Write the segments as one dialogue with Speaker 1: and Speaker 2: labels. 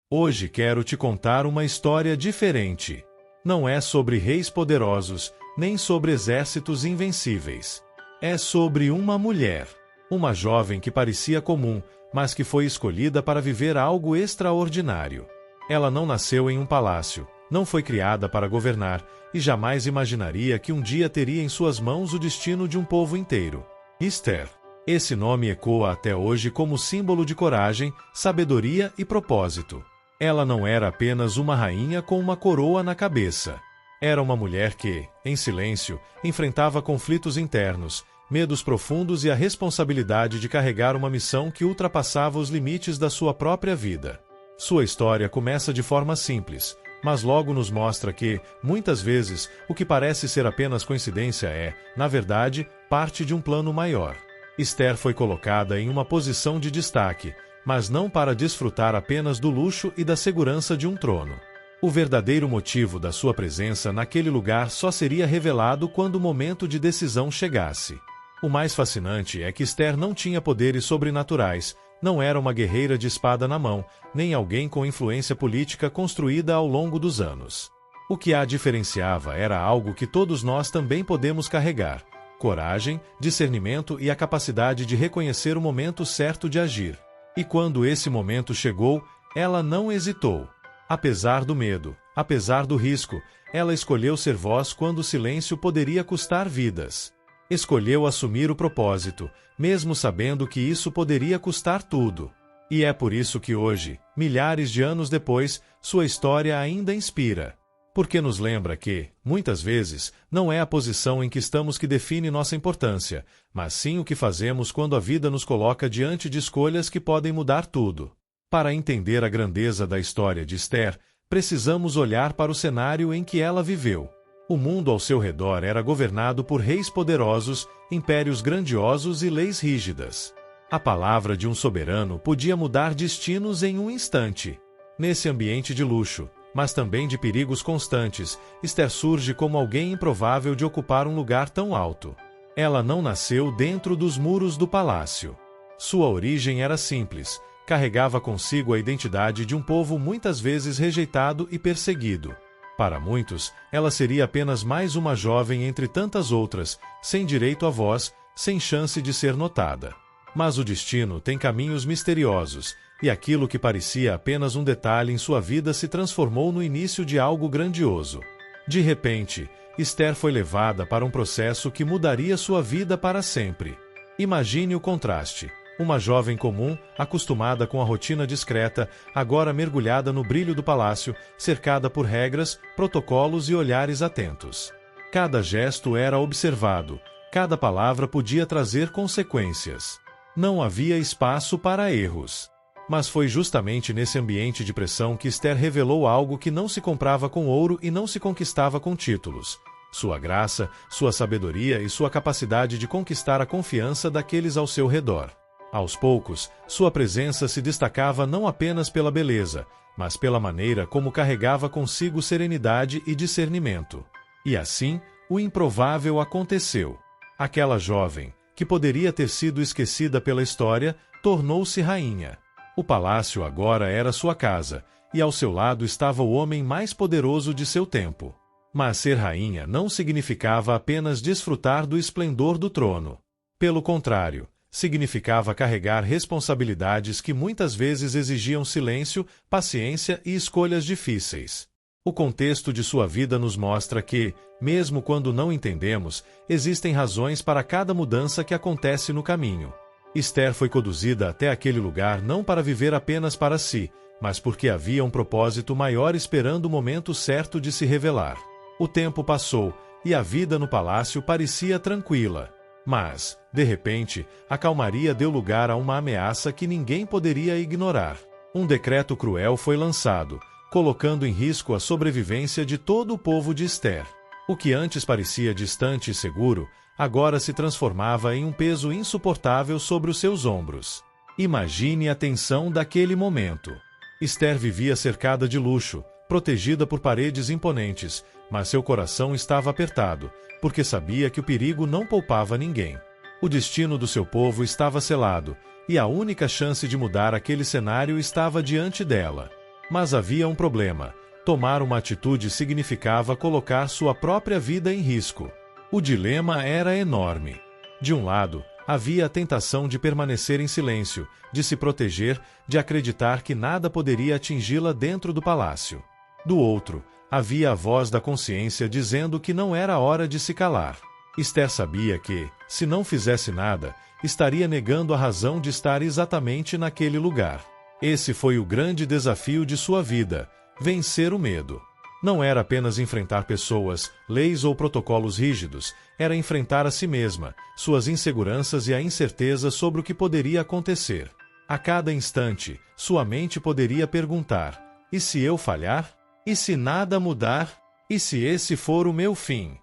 Speaker 1: Hoje quero te contar uma história diferente. Não é sobre reis poderosos, nem sobre exércitos invencíveis. É sobre uma mulher. Uma jovem que parecia comum, mas que foi escolhida para viver algo extraordinário. Ela não nasceu em um palácio, não foi criada para governar, e jamais imaginaria que um dia teria em suas mãos o destino de um povo inteiro. Esther. Esse nome ecoa até hoje como símbolo de coragem, sabedoria e propósito. Ela não era apenas uma rainha com uma coroa na cabeça. Era uma mulher que, em silêncio, enfrentava conflitos internos, medos profundos e a responsabilidade de carregar uma missão que ultrapassava os limites da sua própria vida. Sua história começa de forma simples, mas logo nos mostra que, muitas vezes, o que parece ser apenas coincidência é, na verdade, parte de um plano maior. Esther foi colocada em uma posição de destaque, mas não para desfrutar apenas do luxo e da segurança de um trono. O verdadeiro motivo da sua presença naquele lugar só seria revelado quando o momento de decisão chegasse. O mais fascinante é que Esther não tinha poderes sobrenaturais, não era uma guerreira de espada na mão, nem alguém com influência política construída ao longo dos anos. O que a diferenciava era algo que todos nós também podemos carregar: coragem, discernimento e a capacidade de reconhecer o momento certo de agir. E quando esse momento chegou, ela não hesitou. Apesar do medo, apesar do risco, ela escolheu ser voz quando o silêncio poderia custar vidas. Escolheu assumir o propósito, mesmo sabendo que isso poderia custar tudo. E é por isso que hoje, milhares de anos depois, sua história ainda inspira. Porque nos lembra que, muitas vezes, não é a posição em que estamos que define nossa importância, mas sim o que fazemos quando a vida nos coloca diante de escolhas que podem mudar tudo. Para entender a grandeza da história de Esther, precisamos olhar para o cenário em que ela viveu. O mundo ao seu redor era governado por reis poderosos, impérios grandiosos e leis rígidas. A palavra de um soberano podia mudar destinos em um instante. Nesse ambiente de luxo, mas também de perigos constantes, Esther surge como alguém improvável de ocupar um lugar tão alto. Ela não nasceu dentro dos muros do palácio. Sua origem era simples, carregava consigo a identidade de um povo muitas vezes rejeitado e perseguido. Para muitos, ela seria apenas mais uma jovem entre tantas outras, sem direito à voz, sem chance de ser notada. Mas o destino tem caminhos misteriosos, e aquilo que parecia apenas um detalhe em sua vida se transformou no início de algo grandioso. De repente, Esther foi levada para um processo que mudaria sua vida para sempre. Imagine o contraste. Uma jovem comum, acostumada com a rotina discreta, agora mergulhada no brilho do palácio, cercada por regras, protocolos e olhares atentos. Cada gesto era observado, cada palavra podia trazer consequências. Não havia espaço para erros. Mas foi justamente nesse ambiente de pressão que Esther revelou algo que não se comprava com ouro e não se conquistava com títulos: sua graça, sua sabedoria e sua capacidade de conquistar a confiança daqueles ao seu redor. Aos poucos, sua presença se destacava não apenas pela beleza, mas pela maneira como carregava consigo serenidade e discernimento. E assim, o improvável aconteceu. Aquela jovem, que poderia ter sido esquecida pela história, tornou-se rainha. O palácio agora era sua casa, e ao seu lado estava o homem mais poderoso de seu tempo. Mas ser rainha não significava apenas desfrutar do esplendor do trono. Pelo contrário, significava carregar responsabilidades que muitas vezes exigiam silêncio, paciência e escolhas difíceis. O contexto de sua vida nos mostra que, mesmo quando não entendemos, existem razões para cada mudança que acontece no caminho. Esther foi conduzida até aquele lugar não para viver apenas para si, mas porque havia um propósito maior esperando o momento certo de se revelar. O tempo passou, e a vida no palácio parecia tranquila. Mas, de repente, a calmaria deu lugar a uma ameaça que ninguém poderia ignorar. Um decreto cruel foi lançado, colocando em risco a sobrevivência de todo o povo de Esther. O que antes parecia distante e seguro, agora se transformava em um peso insuportável sobre os seus ombros. Imagine a tensão daquele momento. Esther vivia cercada de luxo, protegida por paredes imponentes, mas seu coração estava apertado, porque sabia que o perigo não poupava ninguém. O destino do seu povo estava selado, e a única chance de mudar aquele cenário estava diante dela. Mas havia um problema. Tomar uma atitude significava colocar sua própria vida em risco. O dilema era enorme. De um lado, havia a tentação de permanecer em silêncio, de se proteger, de acreditar que nada poderia atingi-la dentro do palácio. Do outro, havia a voz da consciência dizendo que não era hora de se calar. Esther sabia que, se não fizesse nada, estaria negando a razão de estar exatamente naquele lugar. Esse foi o grande desafio de sua vida: vencer o medo. Não era apenas enfrentar pessoas, leis ou protocolos rígidos, era enfrentar a si mesma, suas inseguranças e a incerteza sobre o que poderia acontecer. A cada instante, sua mente poderia perguntar: e se eu falhar? E se nada mudar? E se esse for o meu fim?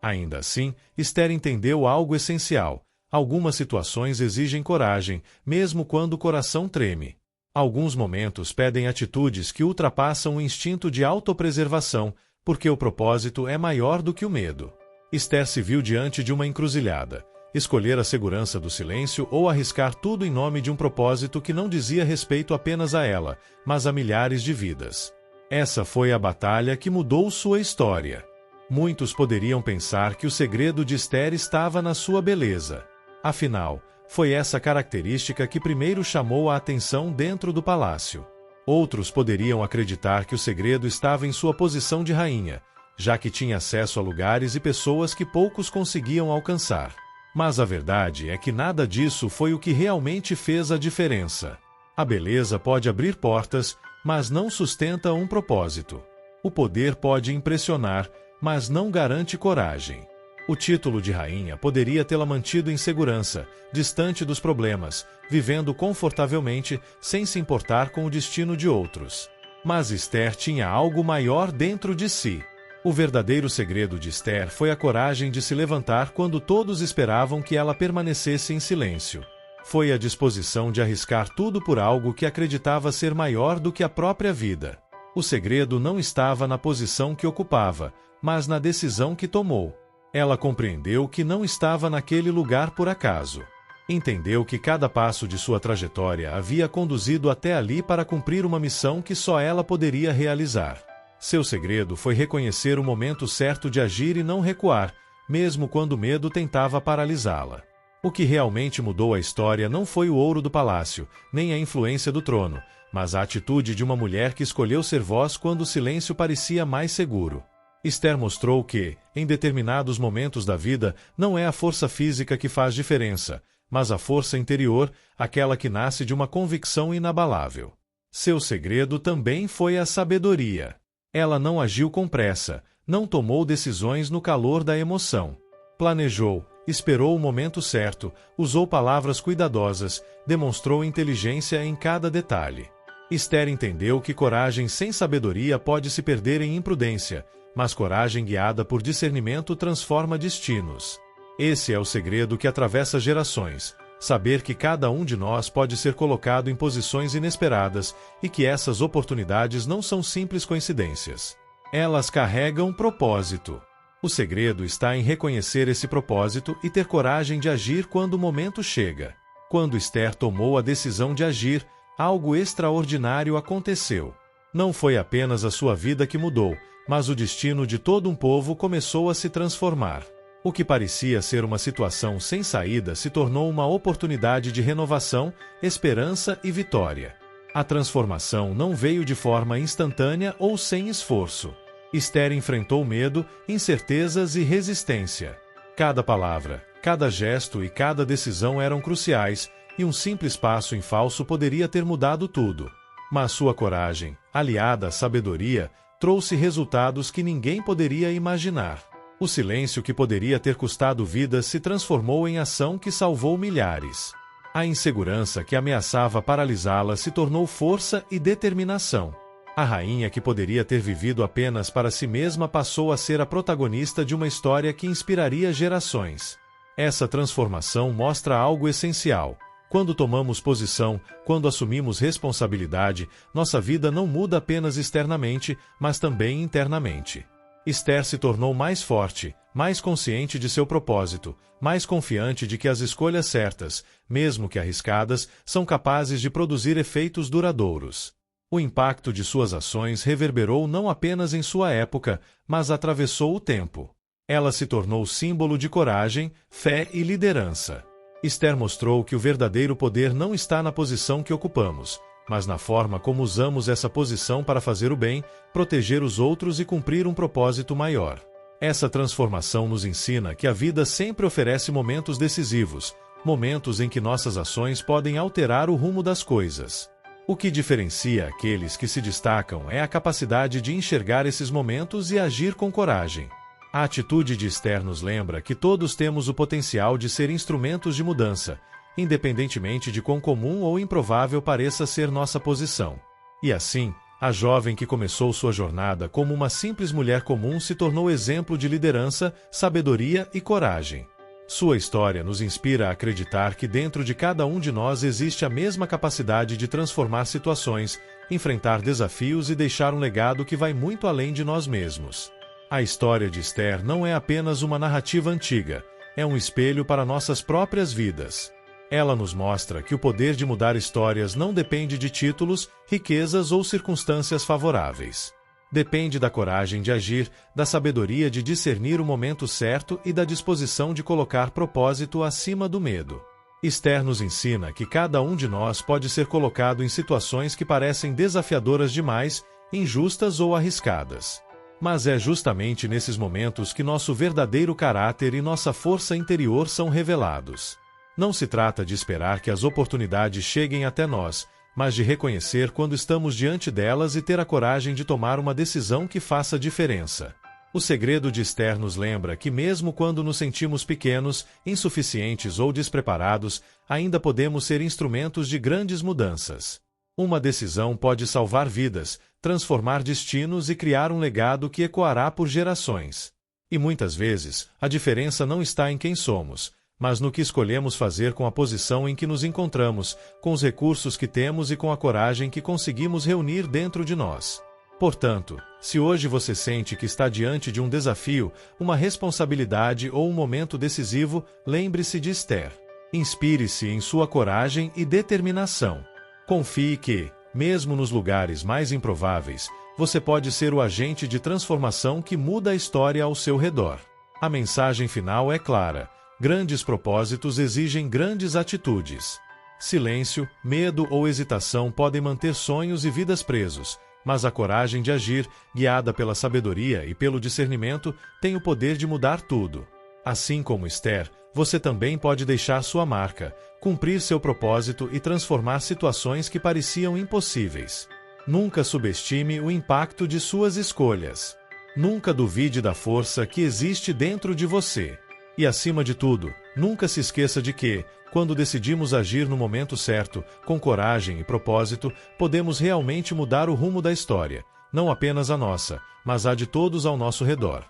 Speaker 1: Ainda assim, Esther entendeu algo essencial: algumas situações exigem coragem, mesmo quando o coração treme. Alguns momentos pedem atitudes que ultrapassam o instinto de autopreservação, porque o propósito é maior do que o medo. Esther se viu diante de uma encruzilhada: escolher a segurança do silêncio ou arriscar tudo em nome de um propósito que não dizia respeito apenas a ela, mas a milhares de vidas. Essa foi a batalha que mudou sua história. Muitos poderiam pensar que o segredo de Esther estava na sua beleza. Afinal, foi essa característica que primeiro chamou a atenção dentro do palácio. Outros poderiam acreditar que o segredo estava em sua posição de rainha, já que tinha acesso a lugares e pessoas que poucos conseguiam alcançar. Mas a verdade é que nada disso foi o que realmente fez a diferença. A beleza pode abrir portas, mas não sustenta um propósito. O poder pode impressionar, mas não garante coragem. O título de rainha poderia tê-la mantido em segurança, distante dos problemas, vivendo confortavelmente, sem se importar com o destino de outros. Mas Esther tinha algo maior dentro de si. O verdadeiro segredo de Esther foi a coragem de se levantar quando todos esperavam que ela permanecesse em silêncio. Foi a disposição de arriscar tudo por algo que acreditava ser maior do que a própria vida. O segredo não estava na posição que ocupava, mas na decisão que tomou. Ela compreendeu que não estava naquele lugar por acaso. Entendeu que cada passo de sua trajetória havia conduzido até ali para cumprir uma missão que só ela poderia realizar. Seu segredo foi reconhecer o momento certo de agir e não recuar, mesmo quando o medo tentava paralisá-la. O que realmente mudou a história não foi o ouro do palácio, nem a influência do trono, mas a atitude de uma mulher que escolheu ser voz quando o silêncio parecia mais seguro. Esther mostrou que, em determinados momentos da vida, não é a força física que faz diferença, mas a força interior, aquela que nasce de uma convicção inabalável. Seu segredo também foi a sabedoria. Ela não agiu com pressa, não tomou decisões no calor da emoção. Planejou, esperou o momento certo, usou palavras cuidadosas, demonstrou inteligência em cada detalhe. Esther entendeu que coragem sem sabedoria pode se perder em imprudência, mas coragem guiada por discernimento transforma destinos. Esse é o segredo que atravessa gerações: saber que cada um de nós pode ser colocado em posições inesperadas e que essas oportunidades não são simples coincidências. Elas carregam propósito. O segredo está em reconhecer esse propósito e ter coragem de agir quando o momento chega. Quando Esther tomou a decisão de agir, algo extraordinário aconteceu. Não foi apenas a sua vida que mudou, mas o destino de todo um povo começou a se transformar. O que parecia ser uma situação sem saída se tornou uma oportunidade de renovação, esperança e vitória. A transformação não veio de forma instantânea ou sem esforço. Esther enfrentou medo, incertezas e resistência. Cada palavra, cada gesto e cada decisão eram cruciais, e um simples passo em falso poderia ter mudado tudo. Mas sua coragem, aliada à sabedoria, trouxe resultados que ninguém poderia imaginar. O silêncio que poderia ter custado vidas se transformou em ação que salvou milhares. A insegurança que ameaçava paralisá-la se tornou força e determinação. A rainha que poderia ter vivido apenas para si mesma passou a ser a protagonista de uma história que inspiraria gerações. Essa transformação mostra algo essencial. Quando tomamos posição, quando assumimos responsabilidade, nossa vida não muda apenas externamente, mas também internamente. Esther se tornou mais forte, mais consciente de seu propósito, mais confiante de que as escolhas certas, mesmo que arriscadas, são capazes de produzir efeitos duradouros. O impacto de suas ações reverberou não apenas em sua época, mas atravessou o tempo. Ela se tornou símbolo de coragem, fé e liderança. Esther mostrou que o verdadeiro poder não está na posição que ocupamos, mas na forma como usamos essa posição para fazer o bem, proteger os outros e cumprir um propósito maior. Essa transformação nos ensina que a vida sempre oferece momentos decisivos, momentos em que nossas ações podem alterar o rumo das coisas. O que diferencia aqueles que se destacam é a capacidade de enxergar esses momentos e agir com coragem. A atitude de Esther nos lembra que todos temos o potencial de ser instrumentos de mudança, independentemente de quão comum ou improvável pareça ser nossa posição. E assim, a jovem que começou sua jornada como uma simples mulher comum se tornou exemplo de liderança, sabedoria e coragem. Sua história nos inspira a acreditar que dentro de cada um de nós existe a mesma capacidade de transformar situações, enfrentar desafios e deixar um legado que vai muito além de nós mesmos. A história de Esther não é apenas uma narrativa antiga, é um espelho para nossas próprias vidas. Ela nos mostra que o poder de mudar histórias não depende de títulos, riquezas ou circunstâncias favoráveis. Depende da coragem de agir, da sabedoria de discernir o momento certo e da disposição de colocar propósito acima do medo. Esther nos ensina que cada um de nós pode ser colocado em situações que parecem desafiadoras demais, injustas ou arriscadas. Mas é justamente nesses momentos que nosso verdadeiro caráter e nossa força interior são revelados. Não se trata de esperar que as oportunidades cheguem até nós, mas de reconhecer quando estamos diante delas e ter a coragem de tomar uma decisão que faça diferença. O segredo de Esther nos lembra que mesmo quando nos sentimos pequenos, insuficientes ou despreparados, ainda podemos ser instrumentos de grandes mudanças. Uma decisão pode salvar vidas, transformar destinos e criar um legado que ecoará por gerações. E muitas vezes, a diferença não está em quem somos, mas no que escolhemos fazer com a posição em que nos encontramos, com os recursos que temos e com a coragem que conseguimos reunir dentro de nós. Portanto, se hoje você sente que está diante de um desafio, uma responsabilidade ou um momento decisivo, lembre-se de Esther. Inspire-se em sua coragem e determinação. Confie que, mesmo nos lugares mais improváveis, você pode ser o agente de transformação que muda a história ao seu redor. A mensagem final é clara. Grandes propósitos exigem grandes atitudes. Silêncio, medo ou hesitação podem manter sonhos e vidas presos, mas a coragem de agir, guiada pela sabedoria e pelo discernimento, tem o poder de mudar tudo. Assim como Esther, você também pode deixar sua marca, cumprir seu propósito e transformar situações que pareciam impossíveis. Nunca subestime o impacto de suas escolhas. Nunca duvide da força que existe dentro de você. E acima de tudo, nunca se esqueça de que, quando decidimos agir no momento certo, com coragem e propósito, podemos realmente mudar o rumo da história, não apenas a nossa, mas a de todos ao nosso redor.